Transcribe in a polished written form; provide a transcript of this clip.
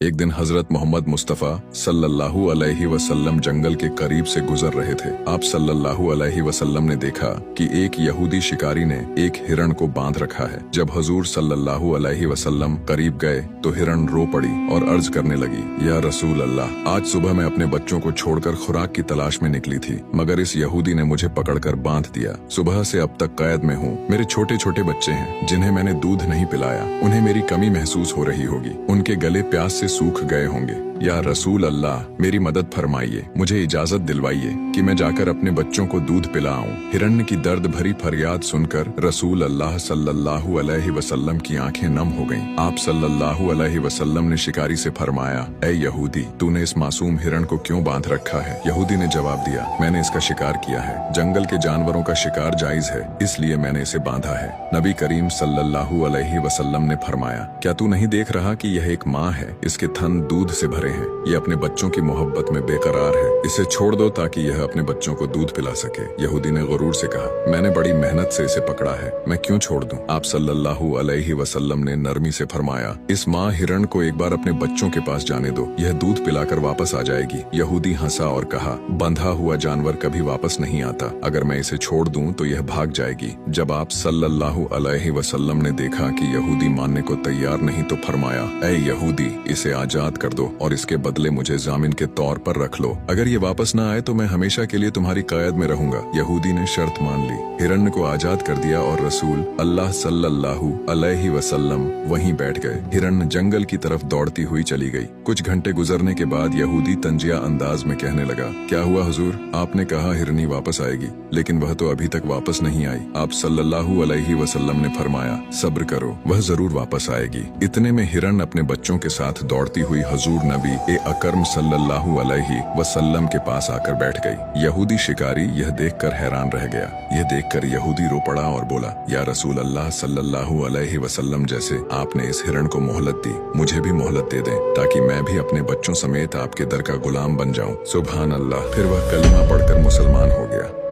एक दिन हजरत मोहम्मद मुस्तफ़ा सल्लल्लाहु अलैहि वसल्लम जंगल के करीब से गुजर रहे थे। आप सल्लल्लाहु अलैहि वसल्लम ने देखा कि एक यहूदी शिकारी ने एक हिरण को बांध रखा है। जब हुजूर सल्लल्लाहु अलैहि वसल्लम करीब गए तो हिरण रो पड़ी और अर्ज करने लगी, या रसूल अल्लाह, आज सुबह मैं अपने बच्चों को छोड़कर खुराक की तलाश में निकली थी, मगर इस यहूदी ने मुझे पकड़कर बांध दिया। सुबह से अब तक कैद में हूँ। मेरे छोटे छोटे बच्चे हैं जिन्हें मैंने दूध नहीं पिलाया। उन्हें मेरी कमी महसूस हो रही होगी। उनके गले प्यास से सूख गए होंगे। या रसूल अल्लाह, मेरी मदद फरमाइए, मुझे इजाजत दिलवाइए कि मैं जाकर अपने बच्चों को दूध पिलाऊं। हिरण्य की दर्द भरी फरियाद सुनकर रसूल अल्लाह सल्लल्लाहु अलैहि वसल्लम की आंखें नम हो गईं। आप सल्लल्लाहु अलैहि वसल्लम ने शिकारी से फरमाया, ऐ यहूदी, तूने इस मासूम हिरण को क्यों बांध रखा है? यहूदी ने जवाब दिया, मैंने इसका शिकार किया है। जंगल के जानवरों का शिकार जायज है, इसलिए मैंने इसे बांधा है। नबी करीम सल्लल्लाहु अलैहि वसल्लम ने फरमाया, क्या तू नहीं देख रहा कि यह एक माँ है? इसके थन दूध से भरे हैं। ये अपने बच्चों की मोहब्बत में बेकरार है। इसे छोड़ दो ताकि यह अपने बच्चों को दूध पिला सके। यहूदी ने गुरूर से कहा, मैंने बड़ी मेहनत से इसे पकड़ा है, मैं क्यों छोड़ दूं? आप सल्लल्लाहु अलैहि वसल्लम ने नरमी से फरमाया, इस माँ हिरण को एक बार अपने बच्चों के पास जाने दो, यह दूध पिलाकर वापस आ जाएगी। यहूदी हंसा और कहा, बंधा हुआ जानवर कभी वापस नहीं आता। अगर मैं इसे छोड़ दूं तो यह भाग जाएगी। जब आप सल्लल्लाहु अलैहि वसल्लम ने देखा कि यहूदी मानने को तैयार नहीं तो फरमाया, ऐ यहूदी, इसे आजाद कर दो और इसके बदले मुझे जामिन के तौर पर रख लो। अगर ये वापस ना आए तो मैं हमेशा के लिए तुम्हारी कैद में रहूंगा। यहूदी ने शर्त मान ली। हिरण्य को आजाद कर दिया और रसूल अल्लाह सल्लल्लाहु अलैहि वसल्लम वहीं बैठ गए। हिरण्य जंगल की तरफ दौड़ती हुई चली गई। कुछ घंटे गुजरने के बाद यहूदी तंजिया अंदाज में कहने लगा, क्या हुआ हुजूर? आपने कहा हिरनी वापस आएगी, लेकिन वह तो अभी तक वापस नहीं आई। आप सल्लल्लाहु अलैहि वसल्लम ने फरमाया, सब्र करो, वह जरूर वापस आएगी। इतने में हिरन अपने बच्चों के साथ दौड़ती हुई हुजूर नबी अकरम सल्लल्लाहु अलैहि वसल्लम के पास आकर बैठ गई। यहूदी शिकारी यह देखकर हैरान रह गया। यह देखकर यहूदी रो पड़ा और बोला, या रसूल अल्लाह सल्लल्लाहु अलैहि वसल्लम, जैसे आपने इस हिरण को मोहलत दी, मुझे भी मोहलत दे दें ताकि मैं भी अपने बच्चों समेत आपके दर का गुलाम बन जाऊं। सुभान अल्लाह। फिर वह कलमा पढ़कर मुसलमान हो गया।